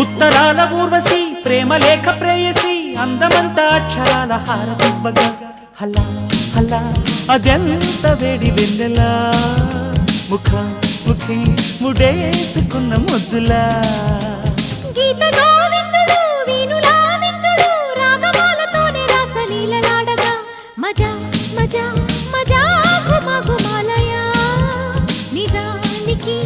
ఉత్తరాల ఊర్వశి ప్రేమ లేఖ ప్రేయసి అందమంతా అక్షరాల హారతివ్వగా హల్లా హల్లా అదెంత వేడి వెన్నెలా ముఖ ముఖి ముడేసుకున్న ముద్దులా గీత గోవిందుడు వీణులా విందుడు రాగమాలతోనే రాసలీలలాడగా మజా మజా మజా ఘుమ ఘుమాలయ నిజానికి